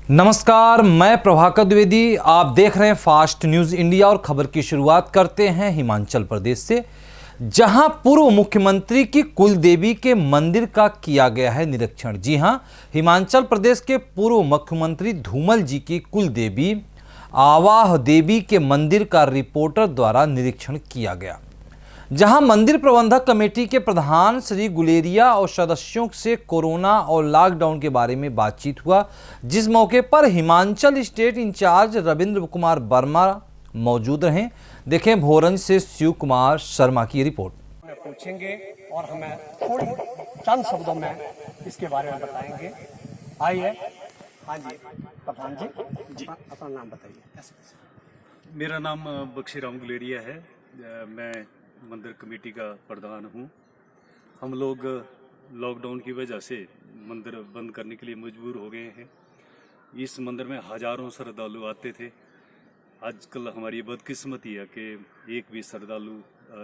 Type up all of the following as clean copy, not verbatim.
नमस्कार, मैं प्रभाकर द्विवेदी। आप देख रहे हैं फास्ट न्यूज इंडिया और खबर की शुरुआत करते हैं हिमाचल प्रदेश से, जहां पूर्व मुख्यमंत्री की कुल देवी के मंदिर का किया गया है निरीक्षण। जी हां, हिमाचल प्रदेश के पूर्व मुख्यमंत्री धूमल जी की कुल देवी आवाह देवी के मंदिर का रिपोर्टर द्वारा निरीक्षण किया गया, जहां मंदिर प्रबंधक कमेटी के प्रधान श्री गुलेरिया और सदस्यों से कोरोना और लॉकडाउन के बारे में बातचीत हुआ, जिस मौके पर हिमाचल स्टेट इंचार्ज रविंद्र कुमार वर्मा मौजूद रहे। देखें भोरंज से शिव कुमार शर्मा की रिपोर्ट। पूछेंगे और हमें थोड़ी चंद शब्दों में इसके बारे में बताएंगे। आइए। हाँ जी प्रधान जी, अपना नाम बताइए। मेरा नाम बख्शीराम गुलेरिया है। मैं मंदिर कमेटी का प्रधान हूँ। हम लोग लॉकडाउन की वजह से मंदिर बंद करने के लिए मजबूर हो गए हैं। इस मंदिर में हजारों श्रद्धालु आते थे। आजकल हमारी बदकिस्मती है कि एक भी श्रद्धालु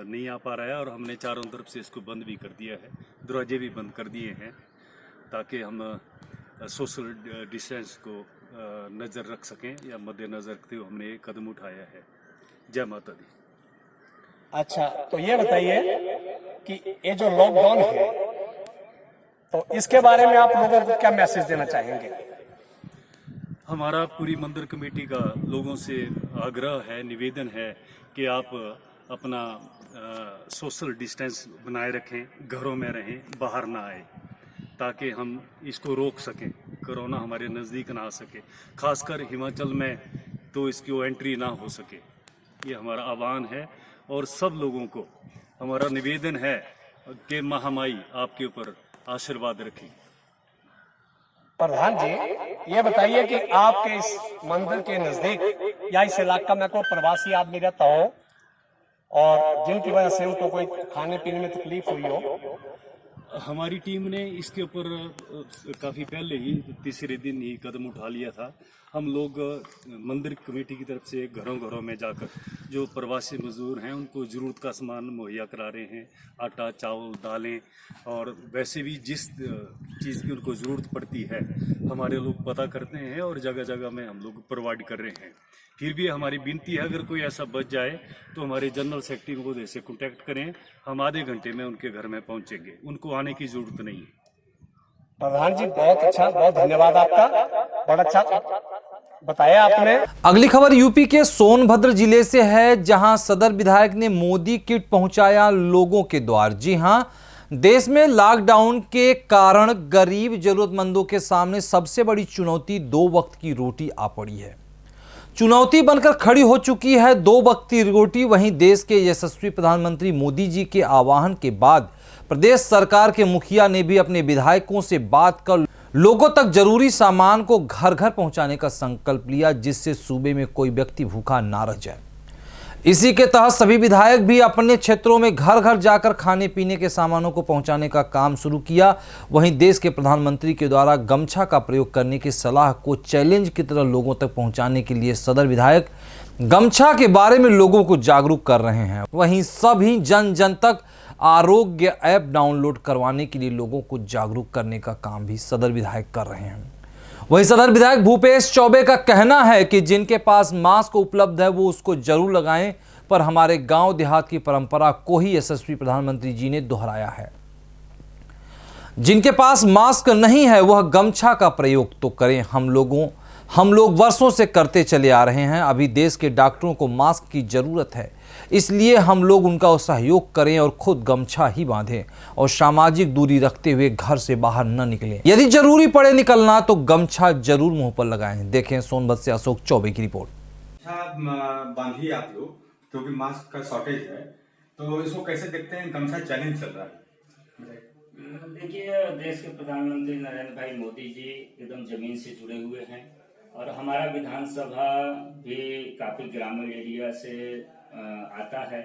नहीं आ पा रहा है और हमने चारों तरफ से इसको बंद भी कर दिया है, दरवाजे भी बंद कर दिए हैं ताकि हम सोशल डिस्टेंस को नज़र रख सकें या मद्देनज़र रखते हुए हमने एक कदम उठाया है। जय माता दी। अच्छा, तो ये बताइए कि ये जो लॉकडाउन है तो इसके बारे में आप लोगों को क्या मैसेज देना चाहेंगे? हमारा पूरी मंदिर कमेटी का लोगों से आग्रह है, निवेदन है कि आप अपना सोशल डिस्टेंस बनाए रखें, घरों में रहें, बाहर ना आए, ताकि हम इसको रोक सकें, कोरोना हमारे नज़दीक ना आ सके। खासकर हिमाचल में तो इसकी एंट्री ना हो सके, ये हमारा आह्वान है। और सब लोगों को हमारा निवेदन है कि महामाई आपके ऊपर आशीर्वाद रखें। प्रधान जी, ये बताइए कि आपके इस मंदिर के नजदीक या इस इलाका में कोई प्रवासी आदमी रहता हो और जिनकी वजह से उनको कोई खाने पीने में तकलीफ हुई हो? हमारी टीम ने इसके ऊपर काफ़ी पहले ही तीसरे दिन ही कदम उठा लिया था। हम लोग मंदिर कमेटी की तरफ से घरों घरों में जाकर जो प्रवासी मजदूर हैं उनको ज़रूरत का सामान मुहैया करा रहे हैं, आटा, चावल, दालें, और वैसे भी जिस चीज़ की उनको ज़रूरत पड़ती है हमारे लोग पता करते हैं और जगह जगह में हम लोग प्रोवाइड कर रहे हैं। फिर भी हमारी विनती है, अगर कोई ऐसा बच जाए तो हमारे जनरल सेक्रेटरी को जैसे कॉन्टैक्ट करें, हम आधे घंटे में उनके घर में पहुंचेंगे, उनको आने की ज़रूरत नहीं है। प्रधान जी, बहुत अच्छा, बहुत धन्यवाद आपका, बहुत अच्छा बताया आपने। अगली खबर यूपी के सोनभद्र जिले से है, जहां सदर विधायक ने मोदी किट पहुंचाया लोगों के द्वार। जी हां, देश में लॉकडाउन के कारण गरीब जरूरतमंदों के सामने सबसे बड़ी चुनौती 2 वक्त की रोटी आ पड़ी है। चुनौती बनकर खड़ी हो चुकी है 2 वक्त की रोटी। वहीं देश के यशस्वी प्रधानमंत्री मोदी जी के आह्वान के बाद प्रदेश सरकार के मुखिया ने भी अपने विधायकों से बात कर लोगों तक जरूरी सामान को घर घर पहुंचाने का संकल्प लिया, जिससे सूबे में कोई व्यक्ति भूखा ना रह जाए। इसी के तहत सभी विधायक भी अपने क्षेत्रों में घर घर जाकर खाने पीने के सामानों को पहुंचाने का काम शुरू किया। वहीं देश के प्रधानमंत्री के द्वारा गमछा का प्रयोग करने की सलाह को चैलेंज की तरह लोगों तक पहुंचाने के लिए सदर विधायक गमछा के बारे में लोगों को जागरूक कर रहे हैं। वहीं सभी जन जन तक आरोग्य ऐप डाउनलोड करवाने के लिए लोगों को जागरूक करने का काम भी सदर विधायक कर रहे हैं। वहीं सदर विधायक भूपेश चौबे का कहना है कि जिनके पास मास्क उपलब्ध है वो उसको जरूर लगाएं, पर हमारे गांव देहात की परंपरा को ही यशस्वी प्रधानमंत्री जी ने दोहराया है। जिनके पास मास्क नहीं है वह गमछा का प्रयोग तो करें। हम लोग वर्षों से करते चले आ रहे हैं। अभी देश के डॉक्टरों को मास्क की जरूरत है, इसलिए हम लोग उनका सहयोग करें और खुद गमछा ही बांधें और सामाजिक दूरी रखते हुए घर से बाहर न निकलें। यदि जरूरी पड़े निकलना तो गमछा जरूर मुंह पर लगाएं। देखें सोनभद्र से अशोक चौबे की रिपोर्ट। बांधिए आप लोग, क्योंकि मास्क का शॉर्टेज है, तो इसको कैसे देखते हैं? गमछा चैलेंज चल रहा है। देखिए, देश के प्रधानमंत्री नरेंद्र भाई मोदी जी एकदम जमीन से जुड़े हुए हैं और हमारा विधानसभा भी काफी ग्रामीण एरिया से आता है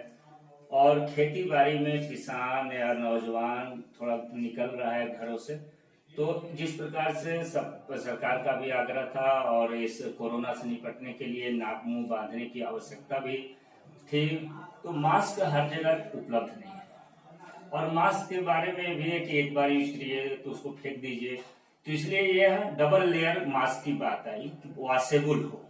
और खेती बाड़ी में किसान या नौजवान थोड़ा निकल रहा है घरों से। तो जिस प्रकार से सरकार का भी आग्रह था और इस कोरोना से निपटने के लिए नाक मुंह बांधने की आवश्यकता भी थी, तो मास्क हर जगह उपलब्ध नहीं है। और मास्क के बारे में भी है कि एक बार यूज करिए तो उसको फेंक दीजिए, तो इसलिए यह डबल लेयर मास्क की बात आई कि वॉशेबल हो।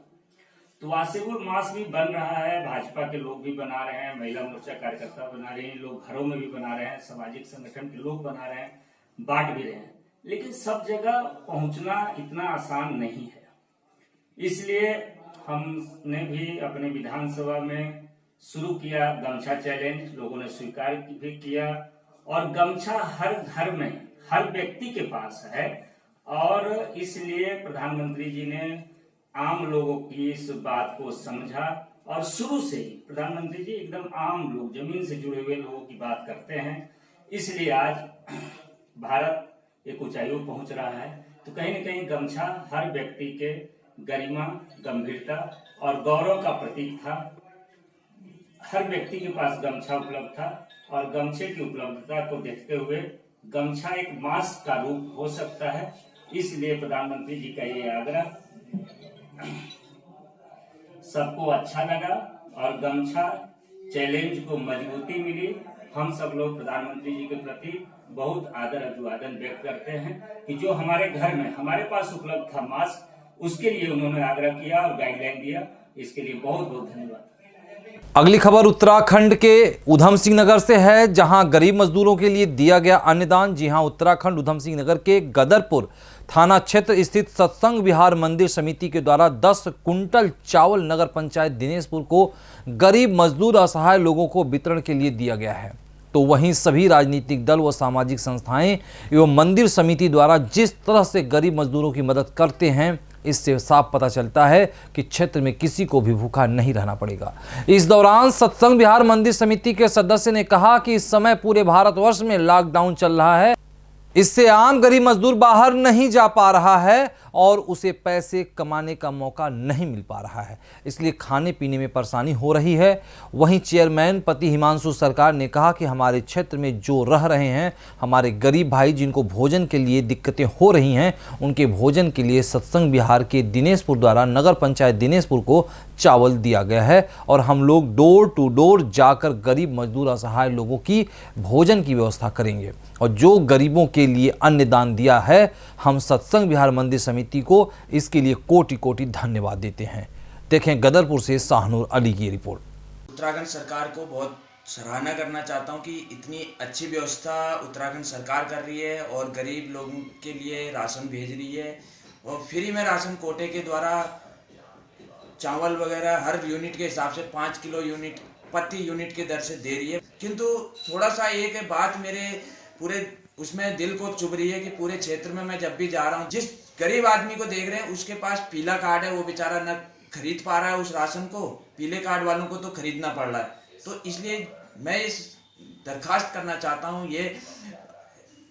तो वॉशेबल मास्क भी बन रहा है, भाजपा के लोग भी बना रहे हैं, महिला मोर्चा कार्यकर्ता बना रहे हैं, लोग घरों में भी बना रहे हैं, सामाजिक संगठन के लोग बना रहे हैं, बांट भी रहे हैं। लेकिन सब जगह पहुंचना इतना आसान नहीं है। इसलिए हमने भी अपने विधानसभा में शुरू किया गमछा चैलेंज, लोगों ने स्वीकार भी किया और गमछा हर घर में हर व्यक्ति के पास है। और इसलिए प्रधानमंत्री जी ने आम लोगों की इस बात को समझा और शुरू से ही प्रधानमंत्री जी एकदम आम लोग, जमीन से जुड़े हुए लोगों की बात करते हैं। इसलिए आज भारत एक ऊंचाइयों पहुंच रहा है। तो कहीं न कहीं गमछा हर व्यक्ति के गरिमा, गंभीरता और गौरव का प्रतीक था। हर व्यक्ति के पास गमछा उपलब्ध था और गमछे की उपलब्धता को देखते हुए गमछा एक मास्क का रूप हो सकता है। इसलिए प्रधानमंत्री जी का ये आग्रह सबको अच्छा लगा और गमछा चैलेंज को मजबूती मिली। हम सब लोग प्रधानमंत्री जी के प्रति बहुत आदर अभिवादन व्यक्त करते हैं कि जो हमारे घर में हमारे पास उपलब्ध था मास्क, उसके लिए उन्होंने आग्रह किया और गाइडलाइन दिया। इसके लिए बहुत बहुत धन्यवाद। अगली खबर उत्तराखंड के ऊधम सिंह नगर से है, जहां गरीब मजदूरों के लिए दिया गया अन्नदान। जी हां, उत्तराखंड ऊधम सिंह नगर के गदरपुर थाना क्षेत्र स्थित सत्संग विहार मंदिर समिति के द्वारा 10 कुंटल चावल नगर पंचायत दिनेशपुर को गरीब मजदूर असहाय लोगों को वितरण के लिए दिया गया है। तो वहीं सभी राजनीतिक दल व सामाजिक संस्थाएं एवं मंदिर समिति द्वारा जिस तरह से गरीब मजदूरों की मदद करते हैं, इससे साफ पता चलता है कि क्षेत्र में किसी को भी भूखा नहीं रहना पड़ेगा। इस दौरान सत्संग विहार मंदिर समिति के सदस्य ने कहा कि इस समय पूरे भारतवर्ष में लॉकडाउन चल रहा है, इससे आम गरीब मजदूर बाहर नहीं जा पा रहा है और उसे पैसे कमाने का मौका नहीं मिल पा रहा है, इसलिए खाने पीने में परेशानी हो रही है। वहीं चेयरमैन पति हिमांशु सरकार ने कहा कि हमारे क्षेत्र में जो रह रहे हैं हमारे गरीब भाई, जिनको भोजन के लिए दिक्कतें हो रही हैं, उनके भोजन के लिए सत्संग विहार के दिनेशपुर द्वारा नगर पंचायत दिनेशपुर को चावल दिया गया है और हम लोग डोर टू डोर जाकर गरीब मजदूर असहाय लोगों की भोजन की व्यवस्था करेंगे। और जो गरीबों के लिए अन्नदान दिया है, हम सत्संग विहार मंदिर समिति को इसके लिए कोटि कोटि धन्यवाद देते हैं। देखें गदरपुर से शाहनूर अली की रिपोर्ट। उत्तराखंड सरकार को बहुत सराहना करना चाहता हूं कि इतनी अच्छी व्यवस्था उत्तराखंड सरकार कर रही है और गरीब लोगों के लिए राशन भेज रही है और फ्री में राशन कोटे के द्वारा चावल वगैरह हर यूनिट के हिसाब से 5 किलो यूनिट प्रति यूनिट के दर से दे रही है। किंतु थोड़ा सा एक बात मेरे पूरे उसमें दिल को चुभ रही है कि पूरे क्षेत्र में मैं जब भी जा रहा हूँ, जिस गरीब आदमी को देख रहे हैं उसके पास पीला कार्ड है, वो बेचारा न खरीद पा रहा है उस राशन को, पीले कार्ड वालों को तो खरीदना पड़ रहा है। तो इसलिए मैं इस दरखास्त करना चाहता हूँ, ये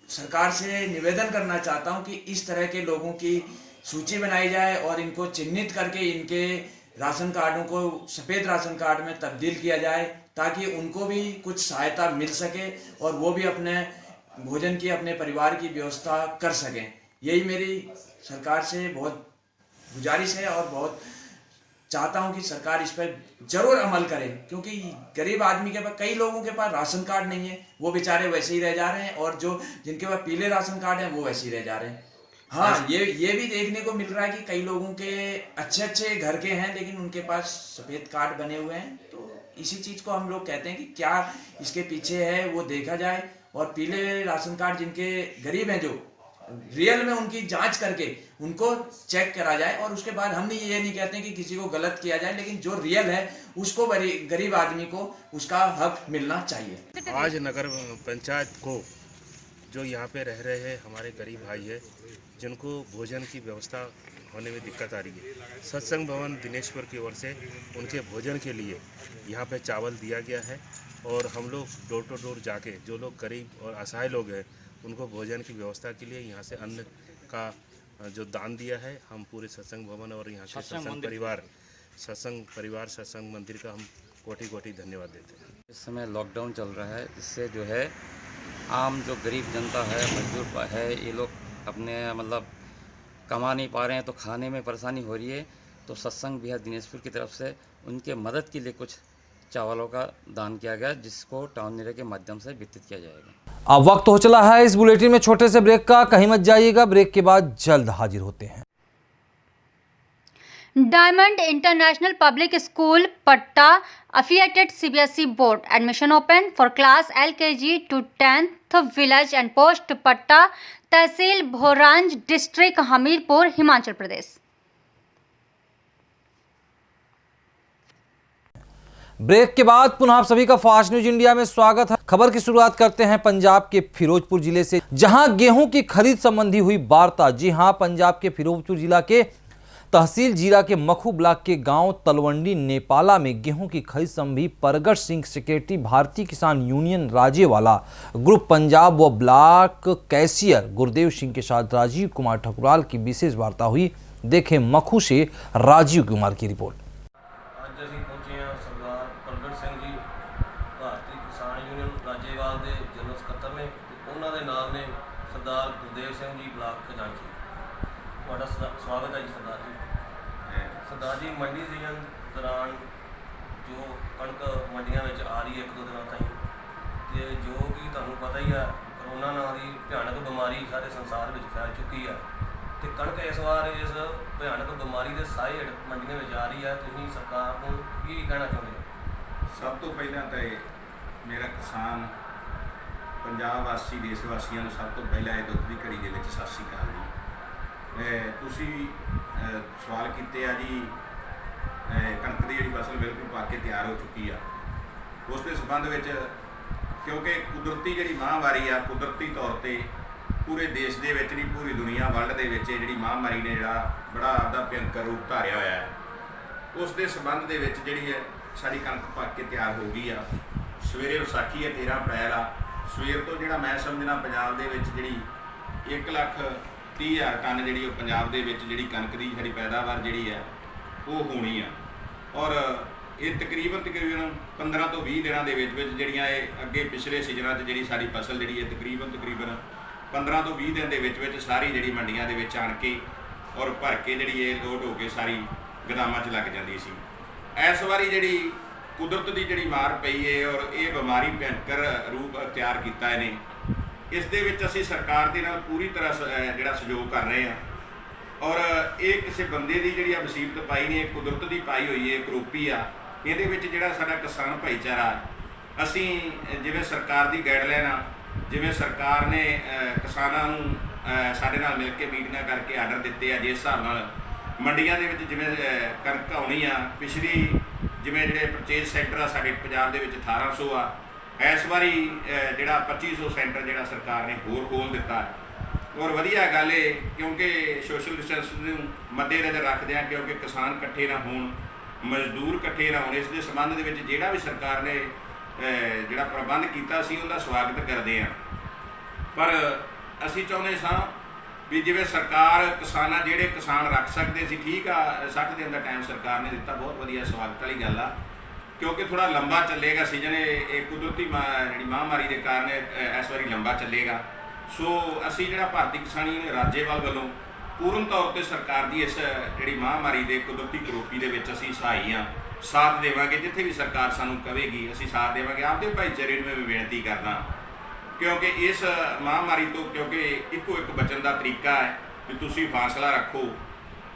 सरकार से निवेदन करना चाहता हूँ कि इस तरह के लोगों की सूची बनाई जाए और इनको चिन्हित करके इनके राशन कार्डों को सफ़ेद राशन कार्ड में तब्दील किया जाए, ताकि उनको भी कुछ सहायता मिल सके और वो भी अपने भोजन की, अपने परिवार की व्यवस्था कर सकें। यही मेरी सरकार से बहुत गुजारिश है और बहुत चाहता हूं कि सरकार इस पर जरूर अमल करे, क्योंकि गरीब आदमी के पास, कई लोगों के पास राशन कार्ड नहीं है, वो बेचारे वैसे ही रह जा रहे हैं और जो जिनके पास पीले राशन कार्ड है वो वैसे ही रह जा रहे हैं। हाँ, ये भी देखने को मिल रहा है कि कई लोगों के अच्छे घर के हैं लेकिन उनके पास सफ़ेद कार्ड बने हुए हैं। तो इसी चीज़ को हम लोग कहते हैं कि क्या इसके पीछे है वो देखा जाए और पीले राशन कार्ड जिनके गरीब हैं, जो रियल में उनकी जांच करके उनको चेक करा जाए। और उसके बाद हम ये नहीं कहते कि किसी को गलत किया जाए, लेकिन जो रियल है उसको गरीब आदमी को उसका हक मिलना चाहिए। आज नगर पंचायत को जो यहाँ पे रह रहे हैं हमारे गरीब भाई है, जिनको भोजन की व्यवस्था होने में दिक्कत आ रही है, सत्संग भवन दिनेशपुर की ओर से उनके भोजन के लिए यहाँ पे चावल दिया गया है और हम लोग डोर टू डोर जाके जो लोग गरीब और असहाय लोग हैं उनको भोजन की व्यवस्था के लिए यहाँ से अन्न का जो दान दिया है, हम पूरे सत्संग भवन और यहाँ के सत्संग परिवार सत्संग मंदिर का हम कोटि कोटि धन्यवाद देते हैं। इस समय लॉकडाउन चल रहा है, इससे जो है आम जो गरीब जनता है, मजदूर है, ये लोग अपने मतलब कमा नहीं पा रहे हैं तो खाने में परेशानी हो रही है। तो सत्संग विहार दिनेशपुर की तरफ से उनके मदद के लिए कुछ चावलों का दान किया गया, जिसको टाउन न्यूज़ के माध्यम से वितरित किया जाएगा। अब वक्त हो चला है इस बुलेटिन में छोटे से ब्रेक का, कहीं मत जाइएगा। ब्रेक के बाद जल्द हाजिर होते हैं। डायमंड इंटरनेशनल पब्लिक स्कूल पट्टा affiliated CBSE board admission open for class LKG to 10th village and post पट्टा तहसील भोरांज डिस्ट्रिक्ट हमीरपुर हिमाचल प्रदेश। ब्रेक के बाद पुनः आप सभी का फास्ट न्यूज इंडिया में स्वागत है। खबर की शुरुआत करते हैं पंजाब के फिरोजपुर जिले से, जहां गेहूं की खरीद संबंधी हुई वार्ता। जी हां, पंजाब के फिरोजपुर जिला के तहसील जीरा के मखू ब्लॉक के गांव तलवंडी नेपाला में गेहूं की खरीद संबंधी परगट सिंह सेक्रेटरी भारतीय किसान यूनियन राज्यवाला ग्रुप पंजाब व ब्लॉक कैशियर गुरदेव सिंह के साथ राजीव कुमार ठकुराल की विशेष वार्ता हुई। देखें मखू से राजीव कुमार की रिपोर्ट। ਅੱਜ ਅਸੀਂ ਪਹੁੰਚੇ ਹਾਂ ਸਰਦਾਰ ਪ੍ਰਗਟ ਸਿੰਘ ਜੀ, ਭਾਰਤੀ ਕਿਸਾਨ ਯੂਨੀਅਨ ਰਾਜੇਵਾਲ ਦੇ ਜਨਰਲ ਸਕੱਤਰ ਨੇ, ਤੇ ਉਹਨਾਂ ਦੇ ਨਾਲ ਨੇ ਸਰਦਾਰ ਗੁਰਦੇਵ ਸਿੰਘ ਜੀ ਬਲਾਕ ਖਜ਼ਾਨਚੀ। ਤੁਹਾਡਾ ਸਵਾਗਤ ਹੈ ਜੀ ਸਰਦਾਰ ਜੀ। ਸਰਦਾਰ ਜੀ, ਮੰਡੀ ਸੀਜ਼ਨ ਦੌਰਾਨ ਜੋ ਕਣਕ ਮੰਡੀਆਂ ਵਿੱਚ ਆ ਰਹੀ ਹੈ ਇੱਕ ਦੋ ਦਿਨਾਂ ਤਾਈਂ, ਤੇ ਜੋ ਕਿ ਤੁਹਾਨੂੰ ਪਤਾ ਹੀ ਆ ਕਰੋਨਾ ਨਾਂ ਦੀ ਭਿਆਨਕ ਬਿਮਾਰੀ ਸਾਰੇ ਸੰਸਾਰ ਵਿੱਚ ਫੈਲ ਚੁੱਕੀ ਹੈ, ਤੇ ਕਣਕ ਇਸ ਵਾਰ ਇਸ ਭਿਆਨਕ ਬਿਮਾਰੀ ਦੇ ਸਾਏ ਹੇਠ ਮੰਡੀਆਂ ਵਿੱਚ ਆ ਰਹੀ ਹੈ। ਤੁਸੀਂ ਸਰਕਾਰ ਨੂੰ ਕੀ ਕਹਿਣਾ ਚਾਹੁੰਦੇ ਹੋ? ਸਭ ਤੋਂ ਪਹਿਲਾਂ ਤਾਂ ਮੇਰਾ ਕਿਸਾਨ ਪੰਜਾਬ ਵਾਸੀ ਦੇਸ਼ ਵਾਸੀਆਂ ਨੂੰ ਸਭ ਤੋਂ ਪਹਿਲਾਂ ਇਹ ਦੁੱਖ ਦੀ ਘੜੀ ਦੇ ਵਿੱਚ ਸਤਿ ਸ਼੍ਰੀ ਅਕਾਲ ਜੀ। ਤੁਸੀਂ ਸਵਾਲ ਕੀਤੇ ਆ ਜੀ, ਕਣਕ ਦੀ ਜਿਹੜੀ ਫਸਲ ਬਿਲਕੁਲ ਪੱਕ ਕੇ ਤਿਆਰ ਹੋ ਚੁੱਕੀ ਆ। ਉਸ ਦੇ ਸੰਬੰਧ ਵਿੱਚ ਕਿਉਂਕਿ ਕੁਦਰਤੀ ਜਿਹੜੀ ਮਹਾਂਮਾਰੀ ਆ, ਕੁਦਰਤੀ ਤੌਰ 'ਤੇ ਪੂਰੇ ਦੇਸ਼ ਦੇ ਵਿੱਚ ਨਹੀਂ ਪੂਰੀ ਦੁਨੀਆ ਵਰਲਡ ਦੇ ਵਿੱਚ ਜਿਹੜੀ ਮਹਾਂਮਾਰੀ ਨੇ ਜਿਹੜਾ ਬੜਾ ਆਪਦਾ ਭਿਅੰਕਰ ਰੂਪ ਧਾਰਿਆ ਹੋਇਆ ਹੈ, ਉਸ ਦੇ ਸੰਬੰਧ ਦੇ ਵਿੱਚ ਜਿਹੜੀ ਹੈ ਸਾਡੀ ਕਣਕ ਪੱਕ ਕੇ ਤਿਆਰ ਹੋ ਗਈ ਆ। ਸਵੇਰੇ ਵਿਸਾਖੀ ਹੈ 13 ਅਪ੍ਰੈਲ ਆ। ਸਵੇਰ ਤੋਂ ਜਿਹੜਾ ਮੈਂ ਸਮਝਣਾ ਪੰਜਾਬ ਦੇ ਵਿੱਚ ਜਿਹੜੀ 1,30,000 ਟਨ ਜਿਹੜੀ ਉਹ ਪੰਜਾਬ ਦੇ ਵਿੱਚ ਜਿਹੜੀ ਕਣਕ ਦੀ ਸਾਡੀ ਪੈਦਾਵਾਰ ਜਿਹੜੀ ਹੈ ਉਹ ਹੋਣੀ ਆ। ਔਰ ਇਹ ਤਕਰੀਬਨ 15 ਤੋਂ 20 ਦਿਨਾਂ ਦੇ ਵਿੱਚ ਜਿਹੜੀਆਂ ਇਹ ਅੱਗੇ ਪਿਛਲੇ ਸੀਜ਼ਨਾਂ 'ਚ ਜਿਹੜੀ ਸਾਡੀ ਫਸਲ ਜਿਹੜੀ ਹੈ ਤਕਰੀਬਨ 15 ਤੋਂ 20 ਦਿਨ ਦੇ ਵਿੱਚ ਸਾਰੀ ਜਿਹੜੀ ਮੰਡੀਆਂ ਦੇ ਵਿੱਚ ਆਣ ਕੇ ਔਰ ਭਰ ਕੇ ਜਿਹੜੀ ਇਹ ਲੋਡ ਹੋ ਕੇ ਸਾਰੀ ਗੋਦਾਮਾਂ 'ਚ ਲੱਗ ਜਾਂਦੀ ਸੀ। ਇਸ ਵਾਰੀ ਜਿਹੜੀ ਕੁਦਰਤ ਦੀ ਜਿਹੜੀ ਮਾਰ ਪਈ ਹੈ ਔਰ ਇਹ ਬਿਮਾਰੀ ਭਿਅੰਕਰ ਰੂਪ ਅਖਤਿਆਰ ਕੀਤਾ ਇਹਨੇ, ਇਸ ਦੇ ਵਿੱਚ ਅਸੀਂ ਸਰਕਾਰ ਦੇ ਨਾਲ ਪੂਰੀ ਤਰ੍ਹਾਂ ਜਿਹੜਾ ਸਹਿਯੋਗ ਕਰ ਰਹੇ ਹਾਂ। ਔਰ ਇਹ ਕਿਸੇ ਬੰਦੇ ਦੀ ਜਿਹੜੀ ਆ ਮੁਸੀਬਤ ਪਾਈ ਨਹੀਂ, ਇਹ ਕੁਦਰਤ ਦੀ ਪਾਈ ਹੋਈ ਹੈ, ਕਰੋਪੀ ਆ। ਇਹਦੇ ਵਿੱਚ ਜਿਹੜਾ ਸਾਡਾ ਕਿਸਾਨ ਭਾਈਚਾਰਾ, ਅਸੀਂ ਜਿਵੇਂ ਸਰਕਾਰ ਦੀ ਗਾਈਡਲਾਈਨ ਆ, ਜਿਵੇਂ ਸਰਕਾਰ ਨੇ ਕਿਸਾਨਾਂ ਨੂੰ ਸਾਡੇ ਨਾਲ ਮਿਲ ਕੇ ਮੀਟਿੰਗਾਂ ਕਰਕੇ ਆਰਡਰ ਦਿੱਤੇ ਆ, ਜਿਸ ਹਿਸਾਬ ਨਾਲ ਮੰਡੀਆਂ ਦੇ ਵਿੱਚ ਜਿਵੇਂ ਕਣਕ ਆਉਣੀ ਆ, ਪਿਛਲੀ ਜਿਵੇਂ ਜਿਹੜੇ ਪਰਚੇਜ਼ ਸੈਂਟਰ ਆ ਸਾਡੇ ਪੰਜਾਬ ਦੇ ਵਿੱਚ 1800 ਆ, ਇਸ ਵਾਰੀ ਜਿਹੜਾ 2500 ਸੈਂਟਰ ਜਿਹੜਾ ਸਰਕਾਰ ਨੇ ਹੋਰ ਖੋਲ੍ਹ ਦਿੱਤਾ। ਔਰ ਵਧੀਆ ਗੱਲ ਇਹ, ਕਿਉਂਕਿ ਸੋਸ਼ਲ ਡਿਸਟੈਂਸ ਨੂੰ ਮੱਦੇਨਜ਼ਰ ਰੱਖਦਿਆਂ, ਕਿਉਂਕਿ ਕਿਸਾਨ ਇਕੱਠੇ ਨਾ ਹੋਣ, ਮਜ਼ਦੂਰ ਇਕੱਠੇ ਨਾ ਹੋਣ, ਇਸ ਦੇ ਸੰਬੰਧ ਦੇ ਵਿੱਚ ਜਿਹੜਾ ਵੀ ਸਰਕਾਰ ਨੇ ਜਿਹੜਾ ਪ੍ਰਬੰਧ ਕੀਤਾ ਸੀ ਉਹਦਾ ਸਵਾਗਤ ਕਰਦੇ ਹਾਂ। ਪਰ ਅਸੀਂ ਚਾਹੁੰਦੇ ਸਾਂ ਵੀ ਜਿਵੇਂ ਸਰਕਾਰ ਕਿਸਾਨਾਂ ਜਿਹੜੇ ਕਿਸਾਨ ਰੱਖ ਸਕਦੇ ਸੀ, ਠੀਕ ਆ, 60 ਦਿਨ ਦਾ ਟਾਈਮ ਸਰਕਾਰ ਨੇ ਦਿੱਤਾ, ਬਹੁਤ ਵਧੀਆ ਸਵਾਗਤ ਵਾਲੀ ਗੱਲ ਆ। ਕਿਉਂਕਿ ਥੋੜ੍ਹਾ ਲੰਬਾ ਚੱਲੇਗਾ ਸੀਜ਼ਨ, ਇਹ ਕੁਦਰਤੀ ਜਿਹੜੀ ਮਹਾਂਮਾਰੀ ਦੇ ਕਾਰਨ ਇਸ ਵਾਰੀ ਲੰਬਾ ਚੱਲੇਗਾ। ਸੋ ਅਸੀਂ ਜਿਹੜਾ ਭਾਰਤੀ ਕਿਸਾਨ ਯੂਨੀਅਨ ਰਾਜੇਵਾਲ ਵੱਲੋਂ ਪੂਰਨ ਤੌਰ 'ਤੇ ਸਰਕਾਰ ਦੀ ਇਸ ਜਿਹੜੀ ਮਹਾਂਮਾਰੀ ਦੇ ਕੁਦਰਤੀ ਕਰੋਪੀ ਦੇ ਵਿੱਚ ਅਸੀਂ ਸਹਾਈ ਹਾਂ, ਸਾਥ ਦੇਵਾਂਗੇ। ਜਿੱਥੇ ਵੀ ਸਰਕਾਰ ਸਾਨੂੰ ਕਹੇਗੀ ਅਸੀਂ ਸਾਥ ਦੇਵਾਂਗੇ। ਆਪਦੇ ਭਾਈਚਾਰੇ ਨੂੰ ਮੈਂ ਬੇਨਤੀ ਕਰਦਾ, ਕਿਉਂਕਿ ਇਸ ਮਹਾਂਮਾਰੀ ਤੋਂ ਕਿਉਂਕਿ ਇੱਕੋ ਇੱਕ ਬਚਣ ਦਾ ਤਰੀਕਾ ਹੈ ਵੀ ਤੁਸੀਂ ਫਾਸਲਾ ਰੱਖੋ,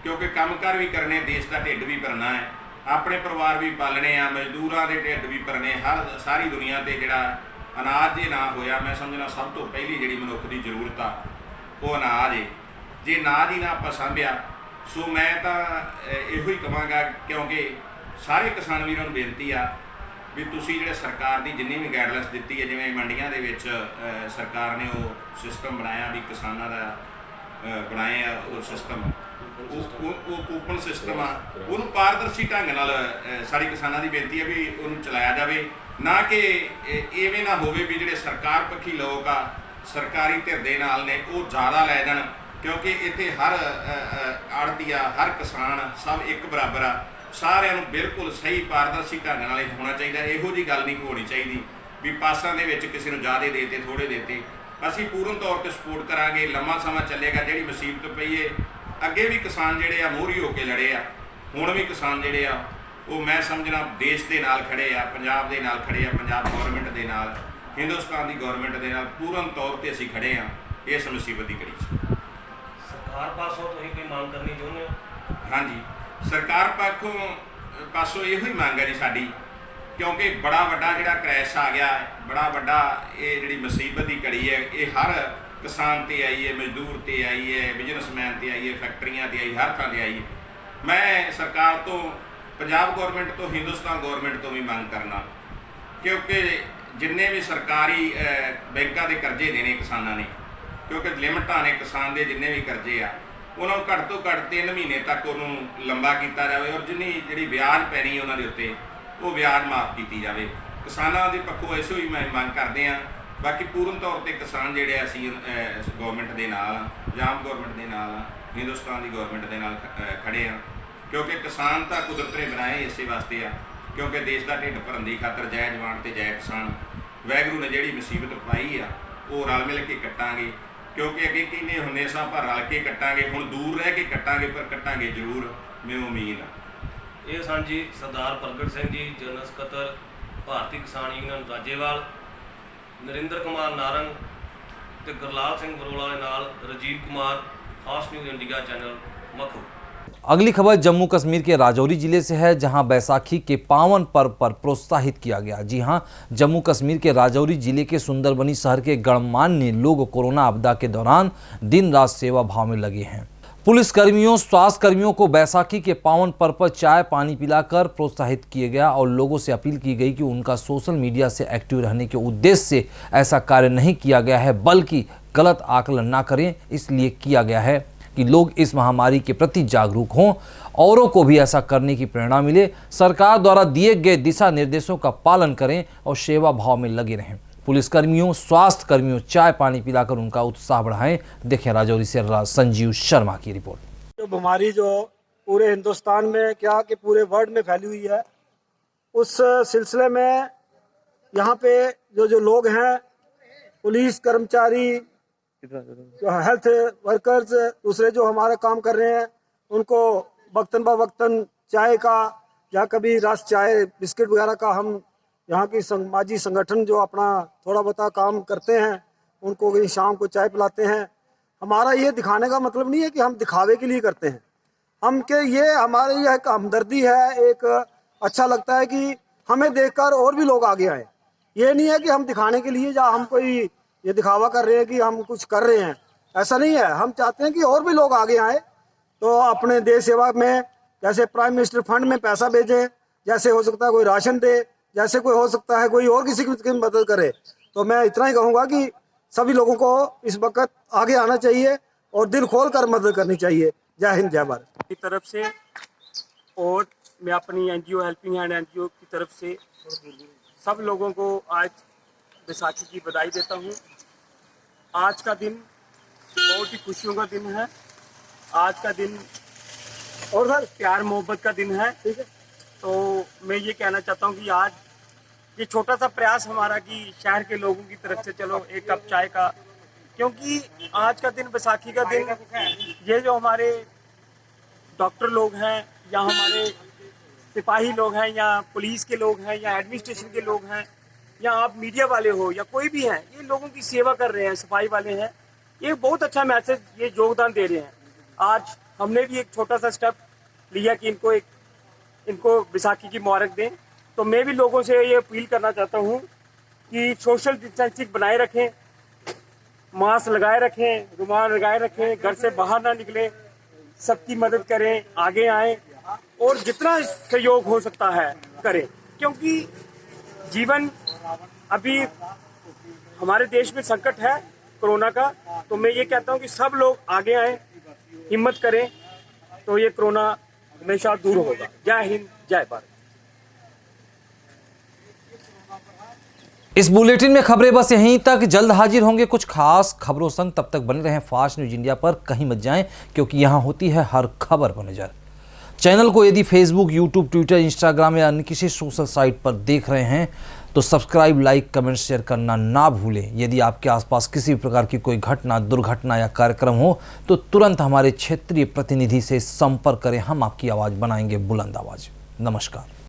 ਕਿਉਂਕਿ ਕੰਮਕਾਰ ਵੀ ਕਰਨੇ, ਦੇਸ਼ ਦਾ ਢਿੱਡ ਵੀ ਭਰਨਾ ਹੈ, ਆਪਣੇ ਪਰਿਵਾਰ ਵੀ ਪਾਲਣੇ ਆ, ਮਜ਼ਦੂਰਾਂ ਦੇ ਢਿੱਡ ਵੀ ਭਰਨੇ। ਸਾਰੀ ਦੁਨੀਆ 'ਤੇ ਜਿਹੜਾ ਅਨਾਜ ਜੇ ਨਾ ਹੋਇਆ, ਮੈਂ ਸਮਝਣਾ ਸਭ ਤੋਂ ਪਹਿਲੀ ਜਿਹੜੀ ਮਨੁੱਖ ਦੀ ਜ਼ਰੂਰਤ ਆ ਉਹ ਅਨਾਜ ਹੈ। ਜੇ ਅਨਾਜ ਹੀ ਨਾ ਆਪਾਂ ਸਾਂਭਿਆ, ਸੋ ਮੈਂ ਤਾਂ ਇਹੋ ਹੀ ਕਹਾਂਗਾ, ਕਿਉਂਕਿ ਸਾਰੇ ਕਿਸਾਨ ਵੀਰਾਂ ਨੂੰ ਬੇਨਤੀ ਆ ਵੀ ਤੁਸੀਂ ਜਿਹੜੇ ਸਰਕਾਰ ਦੀ ਜਿੰਨੀ ਵੀ ਗਾਈਡਲਾਈਨਸ ਦਿੱਤੀ ਹੈ, ਜਿਵੇਂ ਮੰਡੀਆਂ ਦੇ ਵਿੱਚ ਸਰਕਾਰ ਨੇ ਉਹ ਸਿਸਟਮ ਬਣਾਇਆ ਵੀ ਕਿਸਾਨਾਂ ਦਾ ਬਣਾਏ ਆ ਉਹ ਸਿਸਟਮ, ਉਹ ਕੂਪਨ ਸਿਸਟਮ ਆ, ਉਹਨੂੰ ਪਾਰਦਰਸ਼ੀ ਢੰਗ ਨਾਲ ਸਾਡੀ ਕਿਸਾਨਾਂ ਦੀ ਬੇਨਤੀ ਹੈ ਵੀ ਉਹਨੂੰ ਚਲਾਇਆ ਜਾਵੇ। ਨਾ ਕਿ ਇਵੇਂ ਨਾ ਹੋਵੇ ਵੀ ਜਿਹੜੇ ਸਰਕਾਰ ਪੱਖੀ ਲੋਕ ਆ, ਸਰਕਾਰੀ ਧਿਰ ਦੇ ਨਾਲ ਨੇ, ਉਹ ਜ਼ਿਆਦਾ ਲੈ ਜਾਣ, ਕਿਉਂਕਿ ਇੱਥੇ ਹਰ ਆੜ੍ਹਤੀਆ, ਹਰ ਕਿਸਾਨ ਸਭ ਇੱਕ ਬਰਾਬਰ ਆ। ਸਾਰਿਆਂ ਨੂੰ ਬਿਲਕੁਲ ਸਹੀ ਪਾਰਦਰਸ਼ੀ ਢੰਗ ਨਾਲ ਇਹ ਹੋਣਾ ਚਾਹੀਦਾ। ਇਹੋ ਜਿਹੀ ਗੱਲ ਨਹੀਂ ਹੋਣੀ ਚਾਹੀਦੀ ਵੀ ਪਾਸਾਂ ਦੇ ਵਿੱਚ ਕਿਸੇ ਨੂੰ ਜ਼ਿਆਦਾ ਦੇਤੇ, ਥੋੜ੍ਹੇ ਦੇਤੇ। ਅਸੀਂ ਪੂਰਨ ਤੌਰ 'ਤੇ ਸਪੋਰਟ ਕਰਾਂਗੇ, ਲੰਮਾ ਸਮਾਂ ਚੱਲੇਗਾ। ਜਿਹੜੀ ਮੁਸੀਬਤ ਪਈ ਹੈ, ਅੱਗੇ ਵੀ ਕਿਸਾਨ ਜਿਹੜੇ ਆ ਮੋਹਰੀ ਹੋ ਕੇ ਲੜੇ ਆ, ਹੁਣ ਵੀ ਕਿਸਾਨ ਜਿਹੜੇ ਆ ਉਹ ਮੈਂ ਸਮਝਣਾ ਦੇਸ਼ ਦੇ ਨਾਲ ਖੜੇ ਆ, ਪੰਜਾਬ ਦੇ ਨਾਲ ਖੜੇ ਆ, ਪੰਜਾਬ ਗੌਰਮੈਂਟ ਦੇ ਨਾਲ। हिंदुस्तान की गौरमेंट के नाल पूर्ण तौर पर असीं खड़े हाँ इस मुसीबत की घड़ी 'ਚ। ਸਰਕਾਰ ਪਾਸੋਂ ਤੁਸੀਂ ਕੋਈ ਮੰਗ ਕਰਨੀ ਚਾਹੁੰਦੇ ਹੋ? हाँ जी, सरकार पासों इहो ही मंग है जी साडी, क्योंकि बड़ा वड्डा जिहड़ा क्रैश आ गया है, बड़ा वड्डा ये जिहड़ी मुसीबत की घड़ी है, ये हर किसान ते आई है, मजदूर ते आई है, बिजनेसमैन ते आई है, फैक्ट्रियां ते आई, हर थां ते आई है। मैं सरकार तो, पंजाब गौरमेंट तो, हिंदुस्तान गौरमेंट तो भी मंग करना, क्योंकि जिन्ने भी सरकारी बैंकों के करजे देने किसानों ने, क्योंकि लिमिटां ने किसान के जिन्ने भी करजे आ उन्होंने घੱਟ ਤੋਂ ਘੱਟ 3 महीने तक उन्होंने लंबा किया जाए और जिन्नी जी ब्याज पैनी उन्होंने उत्ते वो ब्याज माफ़ की जाए। किसानों के पक्षों इसो ही मैं मंग करते हैं। बाकी पूर्ण तौर पर किसान जोड़े असी गौरमेंट के नाल, पंजाब गौरमेंट के नाल, हिंदुस्तान की गौरमेंट के नाल खड़े हैं, क्योंकि किसान तो कुदरत ने बनाए इस वास्ते आ, क्योंकि देश का ढिड भरन की खातर जय जवान तो जय किसान, वाहगुरू ने जिहड़ी मुसीबत पाई आ वो रल मिल के कट्टांगे, क्योंकि अगे कहने हुन्ने सां पर रल के कट्टांगे, हुण दूर रह के कट्टांगे पर कट्टांगे जरूर, मैनूं उम्मीद आ। ਇਹ ਸਨ ਜੀ ਸਰਦਾਰ ਪ੍ਰਗਟ ਸਿੰਘ ਜੀ, ਜਨਰਲ ਸਕੱਤਰ ਭਾਰਤੀ ਕਿਸਾਨ ਯੂਨੀਅਨ ਰਾਜੇਵਾਲ, ਨਰਿੰਦਰ ਕੁਮਾਰ ਨਾਰੰਗ ਤੇ ਗੁਰਲਾਲ ਸਿੰਘ ਬਰੋਲਾ ਦੇ ਨਾਲ Rajiv Kumar, Fast News India channel Makhu. अगली खबर जम्मू कश्मीर के राजौरी जिले से है, जहां बैसाखी के पावन पर्व पर प्रोत्साहित किया गया। जी हां, जम्मू कश्मीर के राजौरी जिले के सुंदरबनी शहर के गणमान्य लोग कोरोना आपदा के दौरान दिन रात सेवा भाव में लगे हैं। पुलिसकर्मियों, स्वास्थ्य कर्मियों को बैसाखी के पावन पर्व पर चाय पानी पिलाकर प्रोत्साहित किया गया और लोगों से अपील की गई कि उनका सोशल मीडिया से एक्टिव रहने के उद्देश्य से ऐसा कार्य नहीं किया गया है, बल्कि गलत आकलन ना करें, इसलिए किया गया है कि लोग इस महामारी के प्रति जागरूक हों, औरों को भी ऐसा करने की प्रेरणा मिले, सरकार द्वारा दिए गए दिशा निर्देशों का पालन करें और सेवा भाव में लगे रहें। पुलिसकर्मियों, स्वास्थ्य कर्मियों चाय पानी पिलाकर उनका उत्साह बढ़ाएं। देखें राजौरी से संजीव शर्मा की रिपोर्ट। जो बीमारी जो पूरे हिंदुस्तान में क्या कि पूरे वर्ल्ड में फैली हुई है, उस सिलसिले में यहाँ पे जो लोग हैं, पुलिस कर्मचारी, जो हेल्थ वर्कर्स, दूसरे जो हमारा काम कर रहे हैं, उनको वक्तन ब वक्तन चाय का या कभी रस चाय बिस्किट वगैरह का हम यहाँ की समाजी संगठन जो अपना थोड़ा बहुत काम करते हैं, उनको भी शाम को चाय पिलाते हैं। हमारा ये दिखाने का मतलब नहीं है कि हम दिखावे के लिए करते हैं, हम के ये हमारे ये एक हमदर्दी है, एक अच्छा लगता है कि हमें देखकर और भी लोग आगे आए। ये नहीं है कि हम दिखाने के लिए या हम कोई ये दिखावा कर रहे हैं कि हम कुछ कर रहे हैं, ऐसा नहीं है। हम चाहते हैं कि और भी लोग आगे आए, तो अपने देश सेवा में जैसे प्राइम मिनिस्टर फंड में पैसा भेजें, जैसे हो सकता है कोई राशन दे, जैसे कोई हो सकता है कोई और किसी की मदद करे। तो मैं इतना ही कहूँगा कि सभी लोगों को इस वक्त आगे आना चाहिए और दिल खोल कर मदद करनी चाहिए। जय हिंद, जय भारत की तरफ से, और मैं अपनी NGO हेल्पिंग हैंड NGO की तरफ से सब लोगों को आज बैसाखी की बधाई देता हूँ। आज का दिन बहुत ही खुशियों का दिन है। आज का दिन और सर प्यार मोहब्बत का दिन है, ठीक है। तो मैं ये कहना चाहता हूँ कि आज ये छोटा सा प्रयास हमारा कि शहर के लोगों की तरफ से चलो एक कप चाय का, क्योंकि आज का दिन बैसाखी का दिन, ये जो हमारे डॉक्टर लोग हैं या हमारे सिपाही लोग हैं या पुलिस के लोग हैं या एडमिनिस्ट्रेशन के लोग हैं या आप मीडिया वाले हो या कोई भी हैं, ये लोगों की सेवा कर रहे हैं, सफाई वाले हैं, ये बहुत अच्छा मैसेज ये योगदान दे रहे हैं। आज हमने भी एक छोटा सा स्टेप लिया कि इनको बैसाखी की मुबारक दें। तो मैं भी लोगों से ये अपील करना चाहता हूँ कि सोशल डिस्टेंसिंग बनाए रखें, मास्क लगाए रखें, रुमाल लगाए रखें, घर से बाहर ना निकले, सबकी मदद करें, आगे आएँ और जितना सहयोग हो सकता है करें, क्योंकि जीवन अभी हमारे देश में संकट है कोरोना का। तो मैं ये कहता हूँ कि सब लोग आगे आएँ, हिम्मत करें, तो ये कोरोना हमेशा दूर होगा। जय हिंद, जय भारत। इस बुलेटिन में खबरें बस यहीं तक। जल्द हाजिर होंगे कुछ खास खबरों संग। तब तक बने रहें फास्ट न्यूज इंडिया पर, कहीं मत जाएं, क्योंकि यहां होती है हर खबर पर नजर। चैनल को यदि फेसबुक, यूट्यूब, ट्विटर, इंस्टाग्राम या अन्य किसी सोशल साइट पर देख रहे हैं तो सब्सक्राइब, लाइक, कमेंट, शेयर करना ना भूलें। यदि आपके आसपास किसी भी प्रकार की कोई घटना, दुर्घटना या कार्यक्रम हो तो तुरंत हमारे क्षेत्रीय प्रतिनिधि से संपर्क करें। हम आपकी आवाज़ बनाएंगे बुलंद आवाज़। नमस्कार।